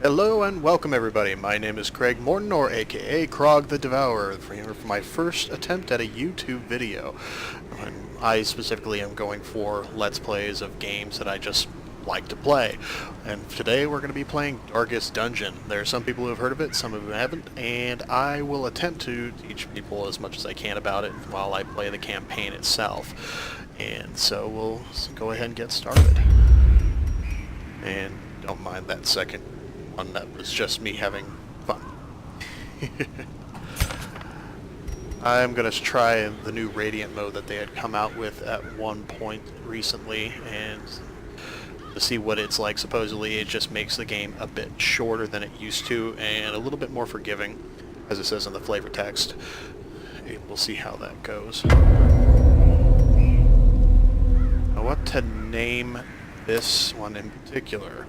Hello and welcome everybody, my name is Craig Morton, or aka Crogg the Devourer, here for my first attempt at a YouTube video. And I specifically am going for Let's Plays of games that I just like to play. And today we're going to be playing Darkest Dungeon. There are some people who have heard of it, some who haven't, and I will attempt to teach people as much as I can about it while I play the campaign itself. And so we'll go ahead and get started. And don't mind that second one, that was just me having fun. I'm going to try the new Radiant mode that they had come out with at one point recently, and to see what it's like. Supposedly it just makes the game a bit shorter than it used to, and a little bit more forgiving, as it says in the flavor text. We'll see how that goes. Now, what to name this one in particular?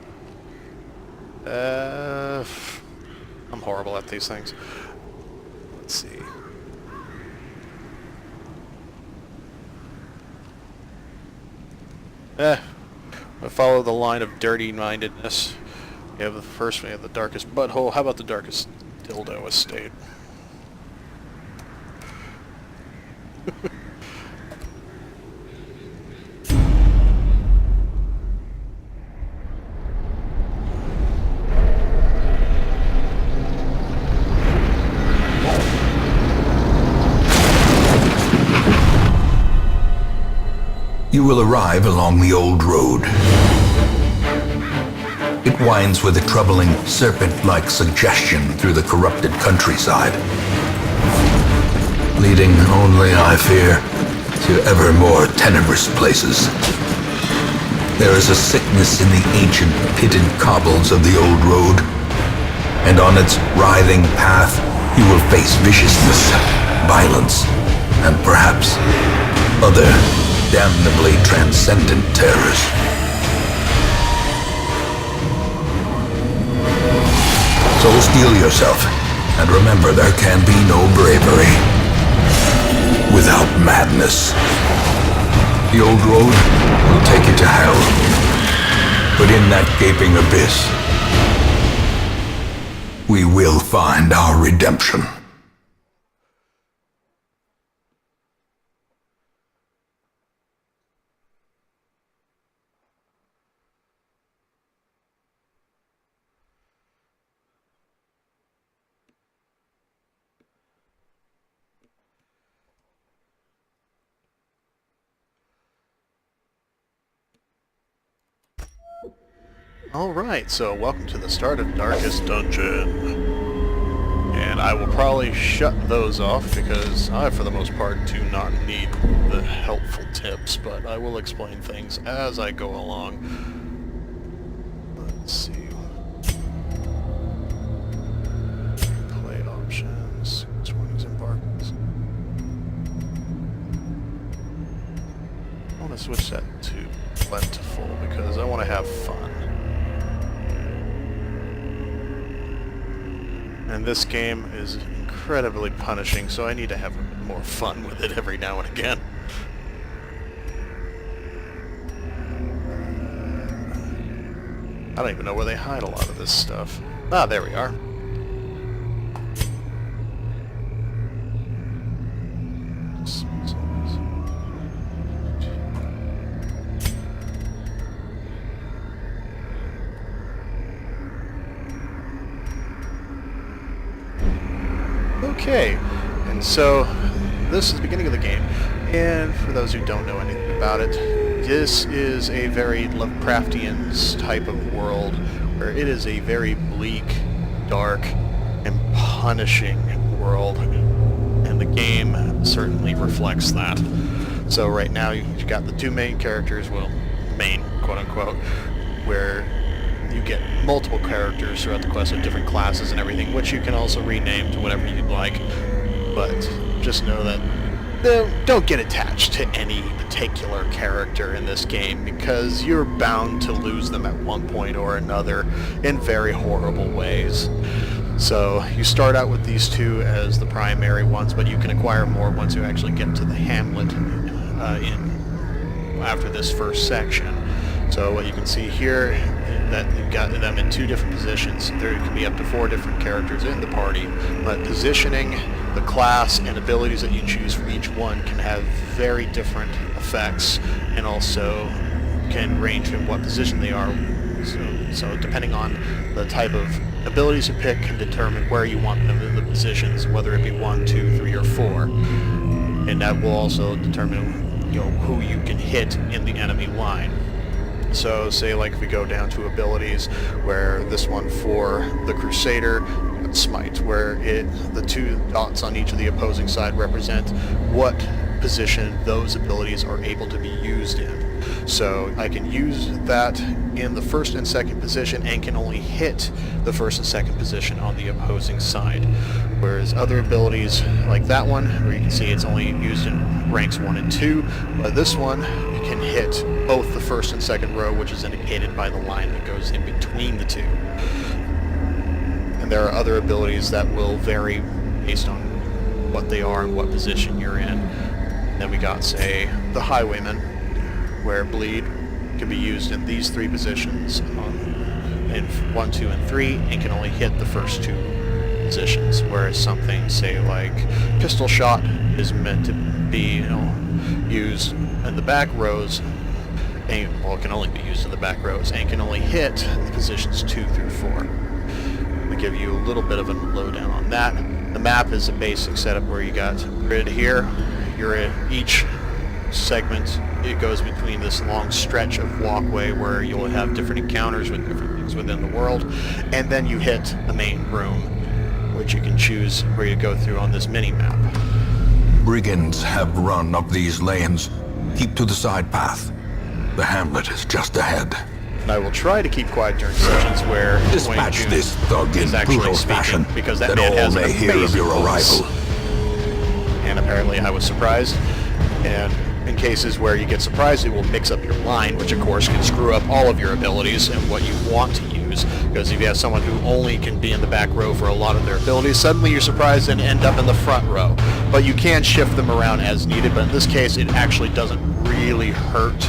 I'm horrible at these things. Let's see. I follow the line of dirty-mindedness. We have the first, we have the darkest butthole. How about the darkest dildo estate? You will arrive along the old road. It winds with a troubling, serpent-like suggestion through the corrupted countryside, leading only, I fear, to ever more tenebrous places. There is a sickness in the ancient, pitted cobbles of the old road, and on its writhing path you will face viciousness, violence, and perhaps other damnably transcendent terrors. So steel yourself, and remember there can be no bravery without madness. The old road will take you to hell, but in that gaping abyss, we will find our redemption. Alright, so welcome to the start of Darkest Dungeon. And I will probably shut those off because I, for the most part, do not need the helpful tips, but I will explain things as I go along. Let's see. Play options. Which one is embarked? I want to switch that to plentiful because I want to have fun. And this game is incredibly punishing, so I need to have a bit more fun with it every now and again. I don't even know where they hide a lot of this stuff. Ah, there we are. Okay, and so this is the beginning of the game, and for those who don't know anything about it, this is a very Lovecraftian type of world where it is a very bleak, dark, and punishing world, and the game certainly reflects that. So right now you've got the two main characters, well, main, quote-unquote, where you get multiple characters throughout the quest of different classes and everything, which you can also rename to whatever you'd like. But just know that don't get attached to any particular character in this game, because you're bound to lose them at one point or another in very horrible ways. So you start out with these two as the primary ones, but you can acquire more once you actually get to the hamlet after this first section. So what you can see here, that you've got them in 2 different positions. There can be up to 4 different characters in the party, but positioning, the class, and abilities that you choose for each one can have very different effects, and also can range in what position they are. So depending on the type of abilities you pick can determine where you want them in the positions, whether it be 1, 2, 3, or 4. And that will also determine, who you can hit in the enemy line. So say like if we go down to abilities, where this one for the Crusader, Smite, where the 2 dots on each of the opposing side represent what position those abilities are able to be used in. So I can use that in the 1st and 2nd position and can only hit the 1st and 2nd position on the opposing side. Whereas other abilities like that one, where you can see it's only used in ranks 1 and 2, but this one can hit both the 1st and 2nd row, which is indicated by the line that goes in between the 2. And there are other abilities that will vary based on what they are and what position you're in. Then we got, say, the Highwayman, where bleed can be used in these 3 positions, in 1, 2, and 3, and can only hit the first 2 positions. Whereas something, say, like pistol shot is meant to be, used in the back rows, and, it can only be used in the back rows, and can only hit the positions 2 through 4. To give you a little bit of a lowdown on that. The map is a basic setup where you got grid here. You're in each segment. It goes between this long stretch of walkway where you'll have different encounters with different things within the world, and then you hit the main room, which you can choose where you go through on this mini-map. Brigands have run up these lanes. Keep to the side path. The hamlet is just ahead. And I will try to keep quiet during sessions where Dispatch this thug in brutal fashion, because that that man all has an may hear of amazing your voice. arrival. And apparently I was surprised. And in cases where you get surprised, it will mix up your line, which of course can screw up all of your abilities and what you want to use. Because if you have someone who only can be in the back row for a lot of their abilities, suddenly you're surprised and end up in the front row. But you can shift them around as needed, but in this case it actually doesn't really hurt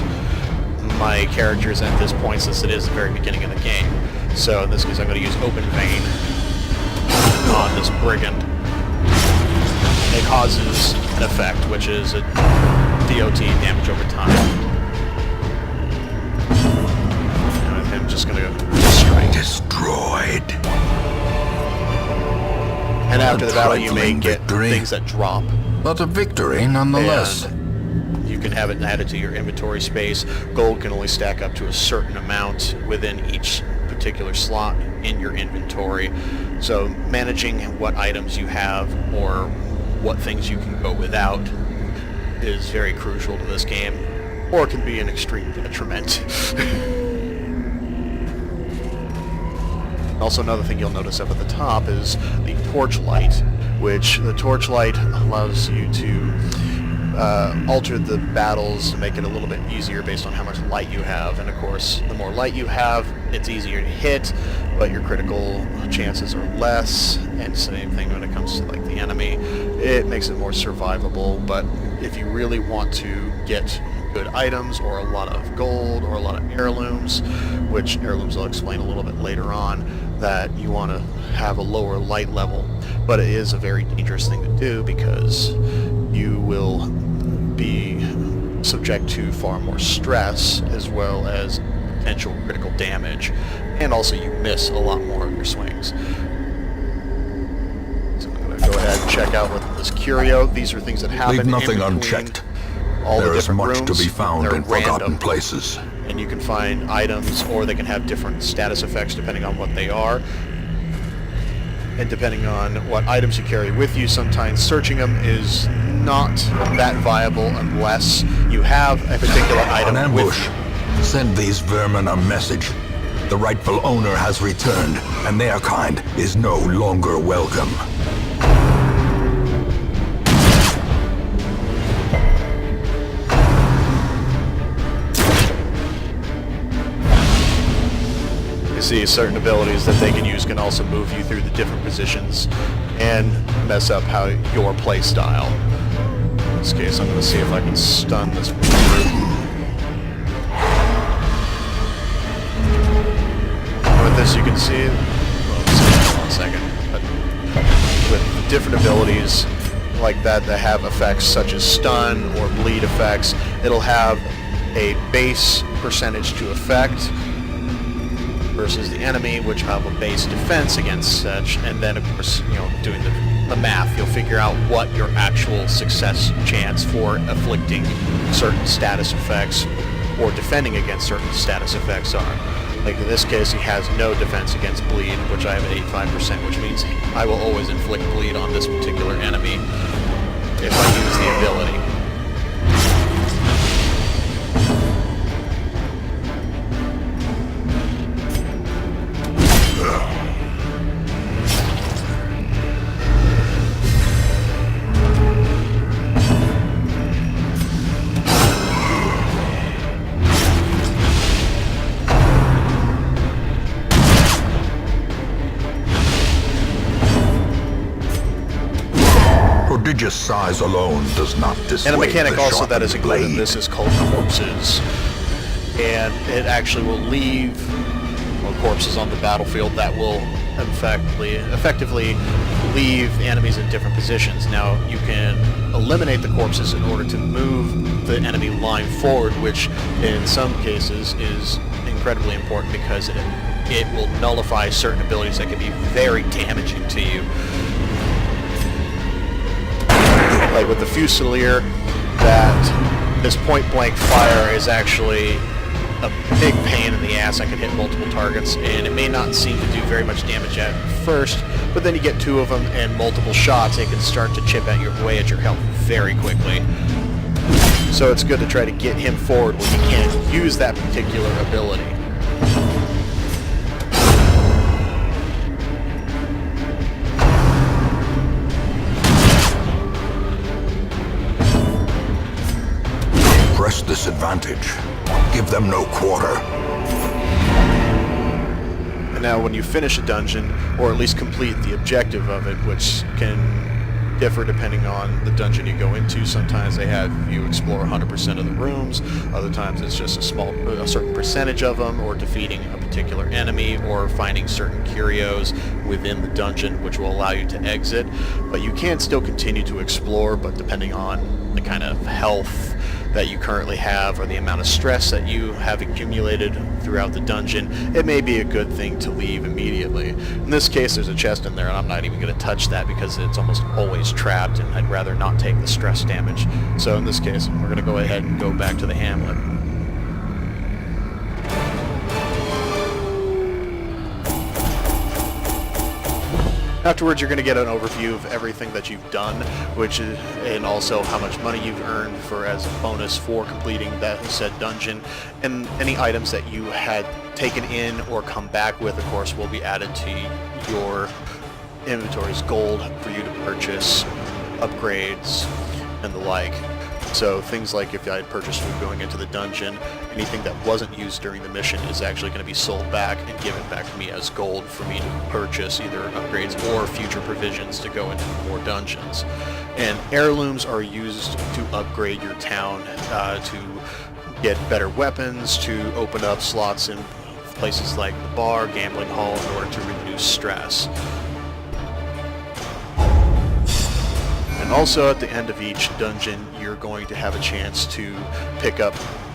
my characters at this point, since it is the very beginning of the game. So in this case I'm going to use Open Vein on this Brigand. It causes an effect, which is a DOT, damage over time. And I'm just going to go strike. Destroyed. And after the battle you may trifling get victory. things that drop. But a victory nonetheless. And you can have it added to your inventory space. Gold can only stack up to a certain amount within each particular slot in your inventory. So managing what items you have or what things you can go without is very crucial to this game, or can be an extreme detriment. Also, another thing you'll notice up at the top is the torchlight, which the torchlight allows you to alter the battles to make it a little bit easier based on how much light you have. And of course, the more light you have, it's easier to hit, but your critical chances are less. And same thing when it comes to like the enemy. It makes it more survivable, but if you really want to get good items or a lot of gold or a lot of heirlooms, which heirlooms I'll explain a little bit later on, that you want to have a lower light level. But it is a very dangerous thing to do because you will be subject to far more stress as well as potential critical damage, and also you miss a lot more of your swings. So I'm going to go ahead and check out with this curio. These are things that happen Leave nothing in between unchecked. all the There is different much rooms. to be found They're in forgotten random, places. and you can find items, or they can have different status effects depending on what they are. And depending on what items you carry with you, sometimes searching them is not that viable unless you have a particular item An with ambush. you. Send these vermin a message. The rightful owner has returned, and their kind is no longer welcome. You see, certain abilities that they can use can also move you through the different positions and mess up how your play style. In this case, I'm going to see if I can stun this group. as you can see, well, hold on a second, but with different abilities like that have effects such as stun or bleed effects, it'll have a base percentage to effect versus the enemy, which have a base defense against such, and then of course, doing the math, you'll figure out what your actual success chance for afflicting certain status effects or defending against certain status effects are. Like in this case, he has no defense against bleed, which I have at 85%, which means I will always inflict bleed on this particular enemy if I use the ability. Prodigious size alone does not dissuade. And a mechanic the also that sharpened is included in blade. this is called corpses. And it actually will leave corpses on the battlefield that will effectively leave enemies in different positions. Now, you can eliminate the corpses in order to move the enemy line forward, which in some cases is incredibly important because it will nullify certain abilities that can be very damaging to you. Like with the Fusilier, that this point-blank fire is actually a big pain in the ass. I can hit multiple targets, and it may not seem to do very much damage at first, but then you get two of them and multiple shots, it can start to chip away at your health very quickly. So it's good to try to get him forward when you can't use that particular ability. Press this advantage. Give them no quarter. And now when you finish a dungeon, or at least complete the objective of it, which can differ depending on the dungeon you go into. Sometimes they have you explore 100% of the rooms, other times it's just a certain percentage of them, or defeating a particular enemy, or finding certain curios within the dungeon, which will allow you to exit. But you can still continue to explore, but depending on the kind of health that you currently have or the amount of stress that you have accumulated throughout the dungeon, it may be a good thing to leave immediately. In this case, there's a chest in there, and I'm not even going to touch that because it's almost always trapped, and I'd rather not take the stress damage. So in this case, we're going to go ahead and go back to the hamlet. Afterwards, you're going to get an overview of everything that you've done, and also how much money you've earned as a bonus for completing that said dungeon, and any items that you had taken in or come back with, of course, will be added to your inventory's gold for you to purchase upgrades and the like. So things like if I had purchased food going into the dungeon, anything that wasn't used during the mission is actually going to be sold back and given back to me as gold for me to purchase either upgrades or future provisions to go into more dungeons. And heirlooms are used to upgrade your town, to get better weapons, to open up slots in places like the bar, gambling hall, in order to reduce stress. And also at the end of each dungeon, you're going to have a chance to pick up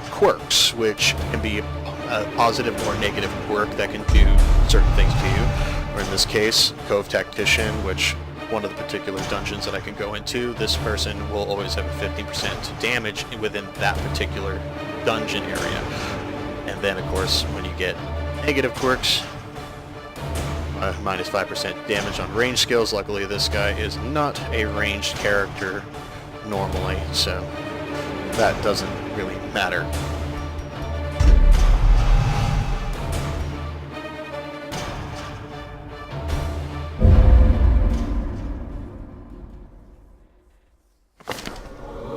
quirks, which can be a positive or negative quirk that can do certain things to you. Or in this case, Cove Tactician, which one of the particular dungeons that I can go into, this person will always have a 15% damage within that particular dungeon area. And then, of course, when you get negative quirks, minus 5% damage on range skills. Luckily, this guy is not a ranged character normally, so that doesn't really matter.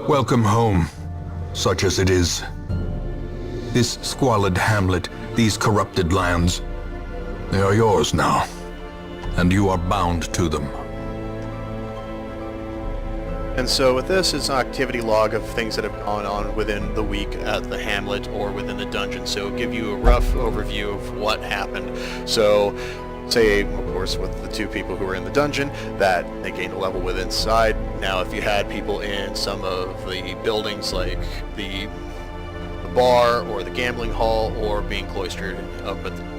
Welcome home, such as it is. This squalid hamlet, these corrupted lands, they are yours now, and you are bound to them. And so with this, it's an activity log of things that have gone on within the week at the hamlet or within the dungeon. So it'll give you a rough overview of what happened. So say, of course, with the two people who were in the dungeon, that they gained a level with inside. Now, if you had people in some of the buildings, like the bar or the gambling hall, or being cloistered up at the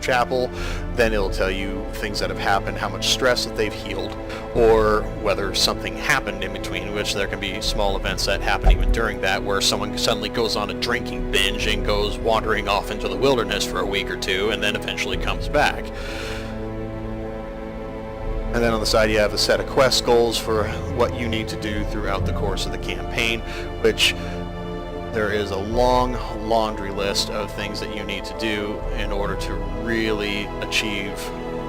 chapel, then it'll tell you things that have happened, how much stress that they've healed, or whether something happened in between, which there can be small events that happen even during that, where someone suddenly goes on a drinking binge and goes wandering off into the wilderness for a week or two, and then eventually comes back. And then on the side you have a set of quest goals for what you need to do throughout the course of the campaign, which there is a long laundry list of things that you need to do in order to really achieve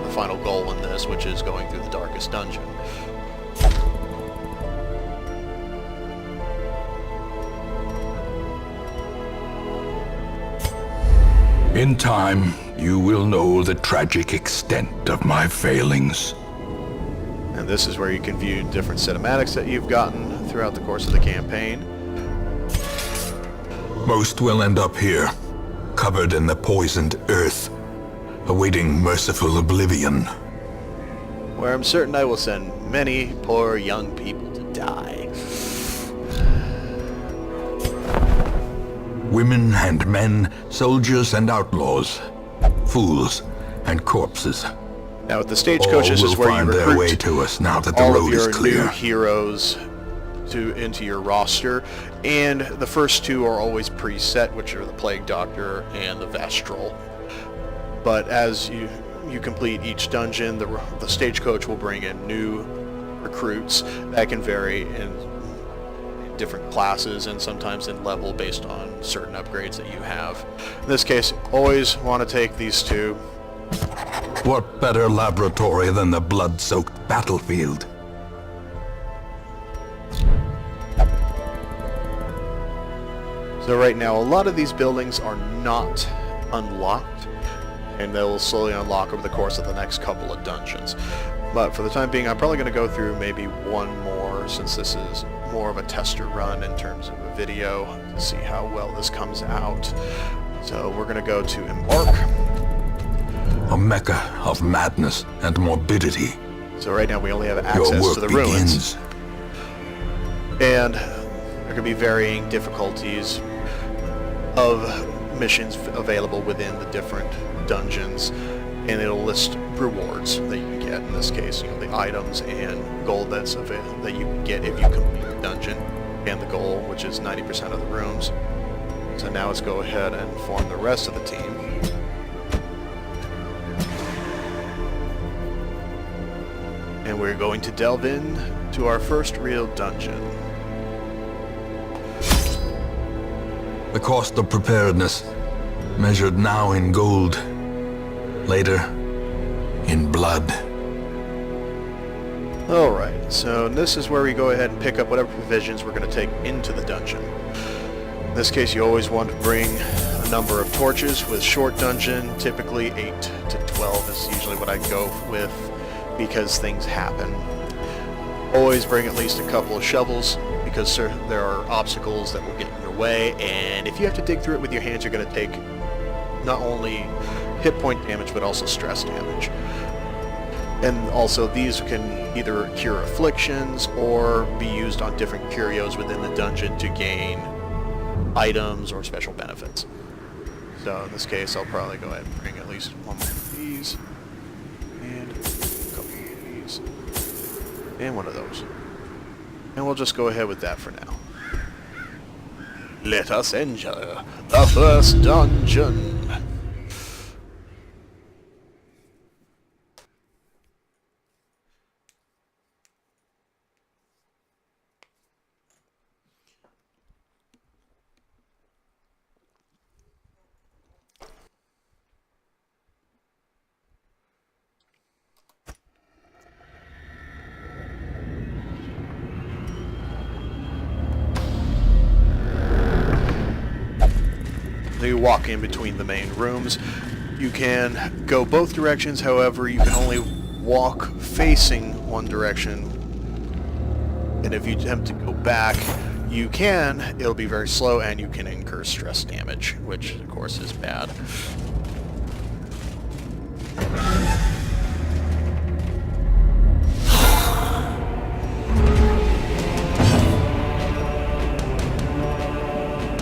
the final goal in this, which is going through the darkest dungeon. In time, you will know the tragic extent of my failings. And this is where you can view different cinematics that you've gotten throughout the course of the campaign. Most will end up here, covered in the poisoned earth, awaiting merciful oblivion. Where I'm certain I will send many poor young people to die. Women and men, soldiers and outlaws, fools and corpses. Now with the stagecoach, this is where you find their way recruit to us now that the all of road your is clear. new heroes into your roster, and the first two are always preset, which are the Plague Doctor and the Vestral. But as you complete each dungeon, the stagecoach will bring in new recruits that can vary in different classes and sometimes in level based on certain upgrades that you have. In this case, always want to take these two. What better laboratory than the blood-soaked battlefield? So right now, a lot of these buildings are not unlocked, and they'll slowly unlock over the course of the next couple of dungeons. But for the time being, I'm probably going to go through maybe one more, since this is more of a tester run in terms of a video, to see how well this comes out. So we're going to go to Embark. A mecca of madness and morbidity. So right now we only have Your access work to the begins. ruins. And there can be varying difficulties of missions available within the different dungeons, and it'll list rewards that you can get. In this case, the items and gold that's available that you can get if you complete the dungeon, and the goal, which is 90% of the rooms. So now let's go ahead and form the rest of the team. And we're going to delve in to our first real dungeon. The cost of preparedness, measured now in gold, later in blood. Alright, so this is where we go ahead and pick up whatever provisions we're going to take into the dungeon. In this case, you always want to bring a number of torches. With short dungeon, typically 8 to 12 is usually what I go with, because things happen. Always bring at least a couple of shovels, because there are obstacles that will get in your way, and if you have to dig through it with your hands, you're going to take not only hit point damage, but also stress damage. And also, these can either cure afflictions or be used on different curios within the dungeon to gain items or special benefits. So in this case, I'll probably go ahead and bring at least one more of these, and a couple of these, and one of those. And we'll just go ahead with that for now. Let us enter the first dungeon. You walk in between the main rooms. You can go both directions, however, you can only walk facing one direction and if you attempt to go back, you can. It'll be very slow, and you can incur stress damage, which, of course, is bad.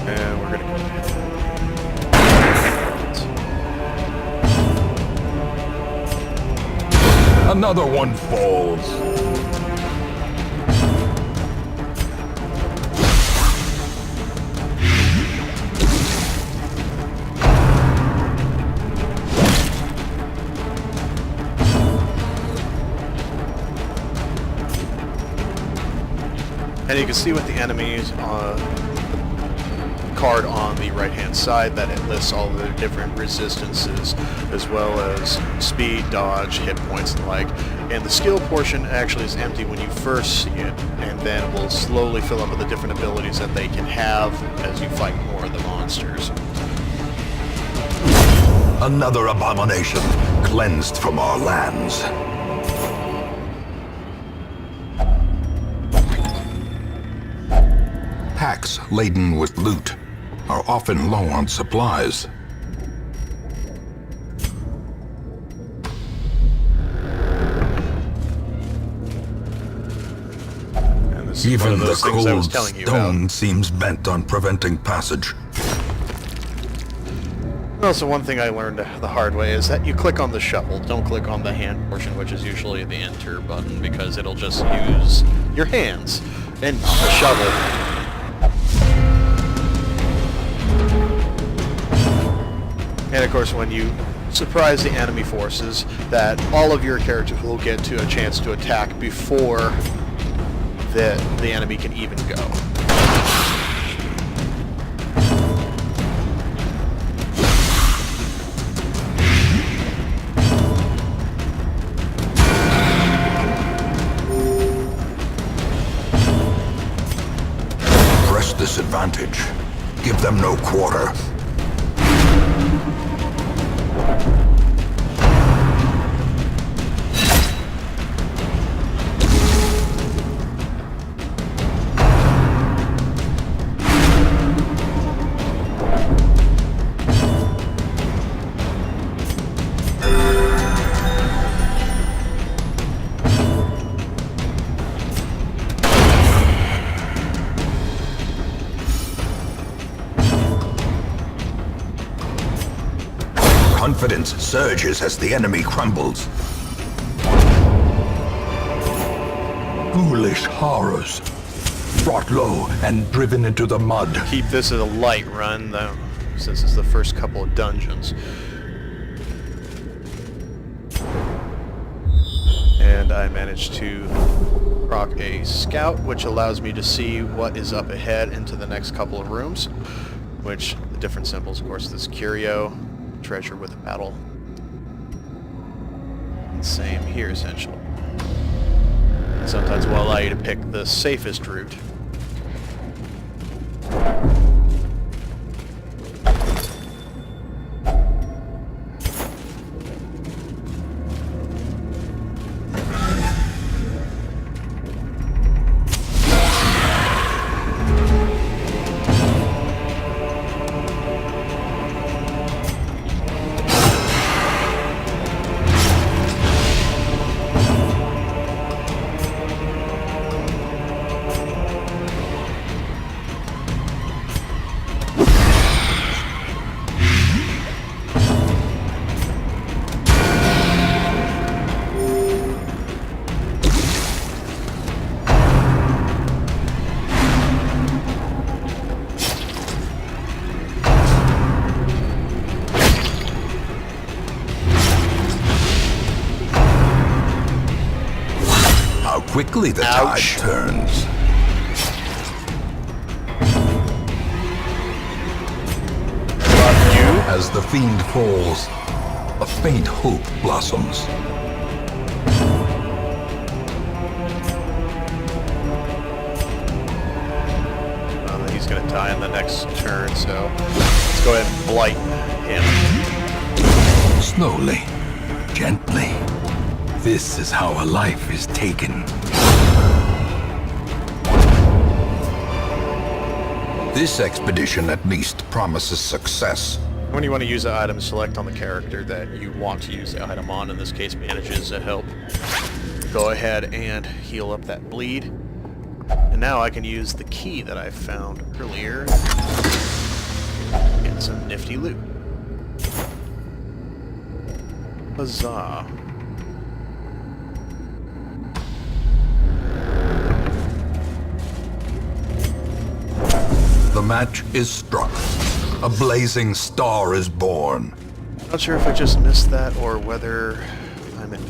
And we're gonna go ahead. Another one falls. And you can see with the enemies card on the right-hand side that it lists all the different resistances, as well as speed, dodge, hit points, and the like. And the skill portion actually is empty when you first see it, and then will slowly fill up with the different abilities that they can have as you fight more of the monsters. Another abomination cleansed from our lands. Packs laden with loot are often low on supplies. And this is one Even of the those things I was cold telling you stone about. seems bent on preventing passage. Also, one thing I learned the hard way is that you click on the shovel. Don't click on the hand portion, which is usually the enter button, because it'll just use your hands and not the shovel. And of course, when you surprise the enemy forces, that all of your characters will get to a chance to attack before the enemy can even go. Press this advantage. Give them no quarter. Confidence surges as the enemy crumbles. Ghoulish horrors, brought low and driven into the mud. Keep this as a light run, though, since it's the first couple of dungeons. And I managed to proc a scout, which allows me to see what is up ahead into the next couple of rooms, which the different symbols, of course, this curio, treasure with battle. And same here, essentially. Sometimes will allow you to pick the safest route. Quickly the tide turns. As the fiend falls, a faint hope blossoms. He's going to die in the next turn, so let's go ahead and blight him. Slowly, gently. This is how a life is taken. This expedition at least promises success. When you want to use the item, select on the character that you want to use the item on. In this case, bandages that help. Go ahead and heal up that bleed. And now I can use the key that I found earlier. Get some nifty loot. Huzzah. The match is struck. A blazing star is born. Not sure if I just missed that or whether I'm in...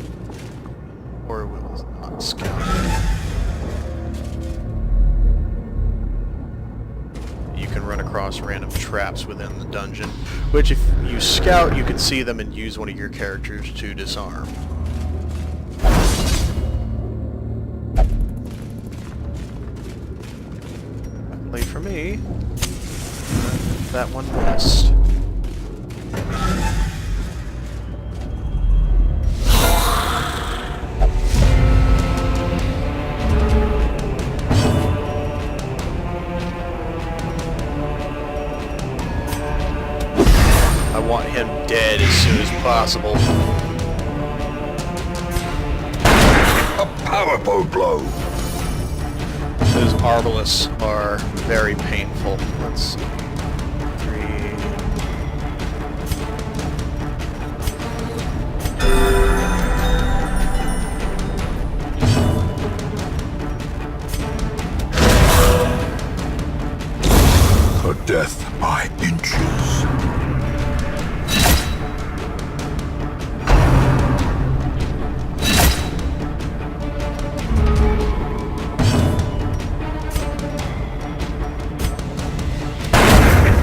or was not scouting. You can run across random traps within the dungeon, which if you scout, you can see them and use one of your characters to disarm. Luckily for me, that one missed. I want him dead as soon as possible. A powerful blow. Those arbalists are very painful. Let's see. 3. A death by inches.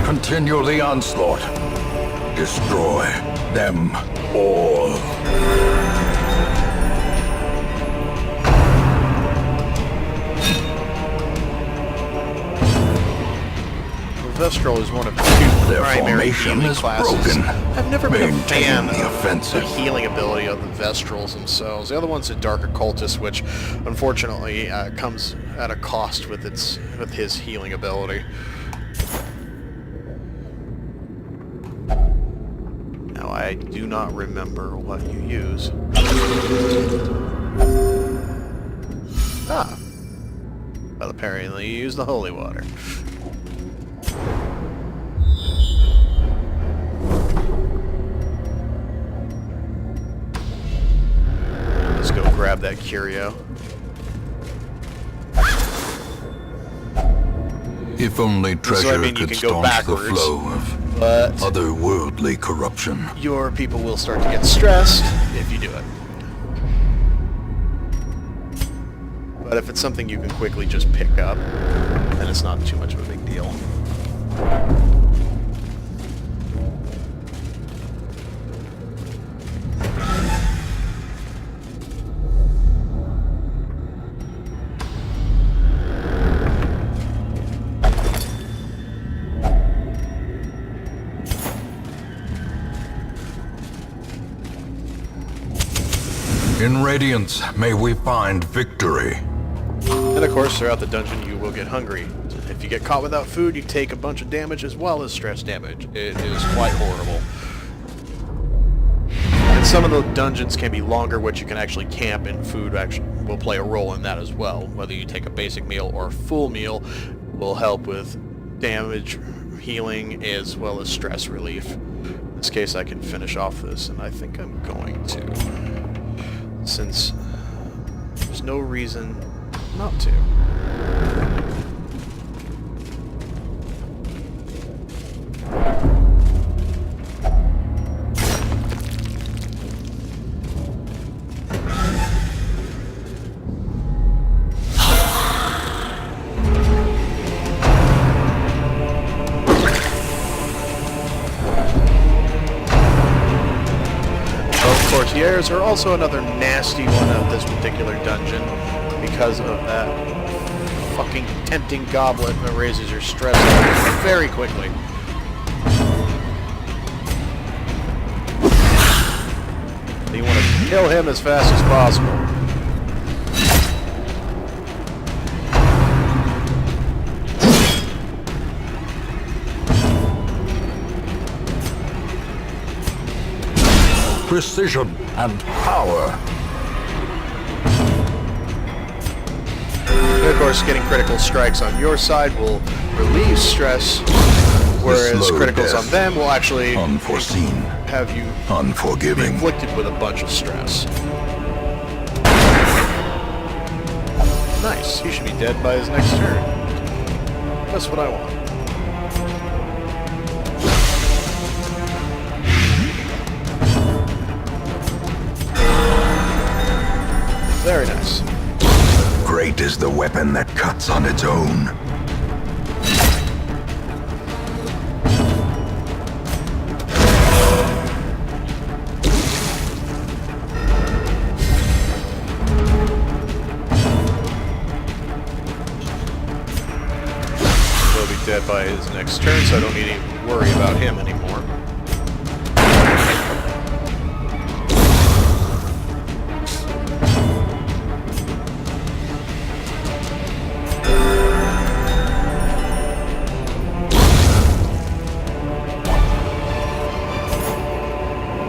Continue the onslaught. Destroy them all. The Vestral is one of two Their primary formation healing is classes. broken. I've never been a Maintain fan the of offensive. the healing ability of the Vestrals themselves. The other one's a Dark Occultist, which unfortunately comes at a cost with his healing ability. Now I do not remember what you use. Ah. Well, apparently you use the holy water. Let's go grab that curio. If only treasure So, I mean, you could can go staunch the backwards, flow of but otherworldly corruption. your people will start to get stressed if you do it. But if it's something you can quickly just pick up, then it's not too much of a big deal. In Radiance, may we find victory. And of course, throughout the dungeon, you will get hungry. If you get caught without food, you take a bunch of damage as well as stress damage. It is quite horrible. And some of the dungeons can be longer, which you can actually camp, and food actually will play a role in that as well. Whether you take a basic meal or a full meal will help with damage, healing, as well as stress relief. In this case, I can finish off this, and I think I'm going to. Since there's no reason not to. Courtiers are also another nasty one of this particular dungeon because of that fucking tempting goblet that raises your stress level very quickly. You want to kill him as fast as possible. precision, and power. And of course, getting critical strikes on your side will relieve stress, whereas slow criticals death. on them will actually Unforeseen. have you Unforgiving. inflicted with a bunch of stress. Nice. He should be dead by his next turn. That's what I want. Very nice. Great is the weapon that cuts on its own. He'll be dead by his next turn, so I don't need to worry about him anymore.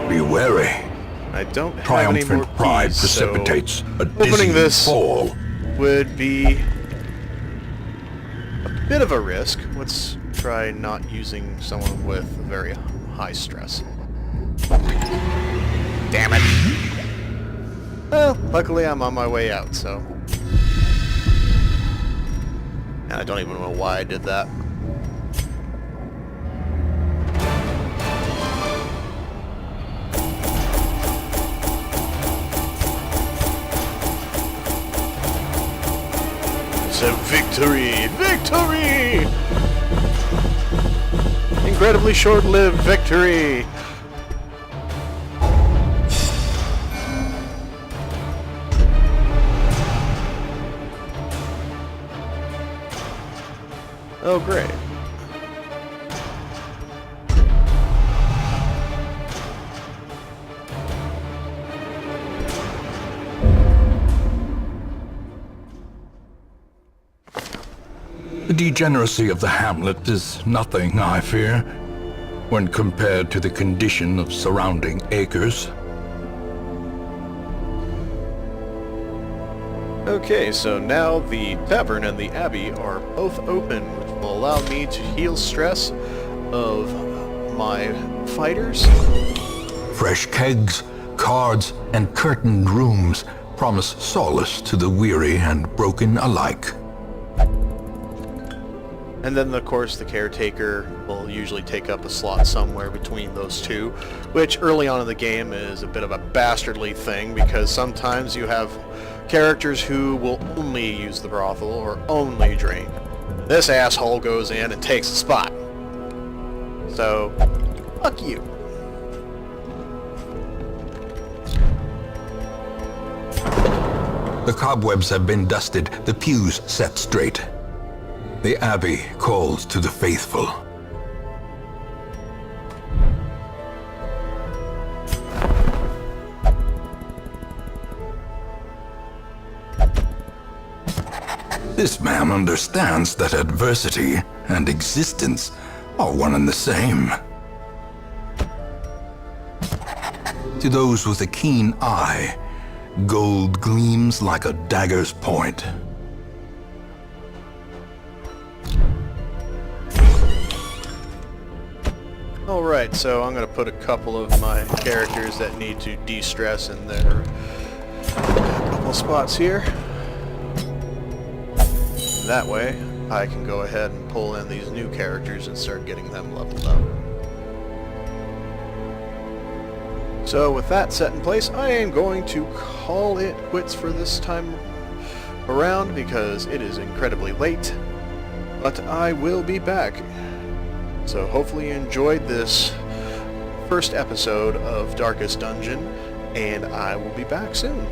Be wary. I don't have any more Triumphant pride keys, precipitates so a opening dizzying this fall. would be a bit of a risk. Let's try not using someone with very high stress. Damn it! Well, luckily I'm on my way out, so... And I don't even know why I did that. So victory! Victory! Incredibly short-lived victory! Oh, great. The degeneracy of the hamlet is nothing, I fear, when compared to the condition of surrounding acres. Okay, so now the tavern and the abbey are both open, which will allow me to heal stress of my fighters. Fresh kegs, cards, and curtained rooms promise solace to the weary and broken alike. And then, of course, the caretaker will usually take up a slot somewhere between those two, which early on in the game is a bit of a bastardly thing, because sometimes you have characters who will only use the brothel or only drink. This asshole goes in and takes a spot. So, fuck you. The cobwebs have been dusted, the pews set straight. The abbey calls to the faithful. This man understands that adversity and existence are one and the same. To those with a keen eye, gold gleams like a dagger's point. Alright, so I'm going to put a couple of my characters that need to de-stress in their couple spots here. That way, I can go ahead and pull in these new characters and start getting them leveled up. So with that set in place, I am going to call it quits for this time around because it is incredibly late. But I will be back. So hopefully you enjoyed this first episode of Darkest Dungeon, and I will be back soon.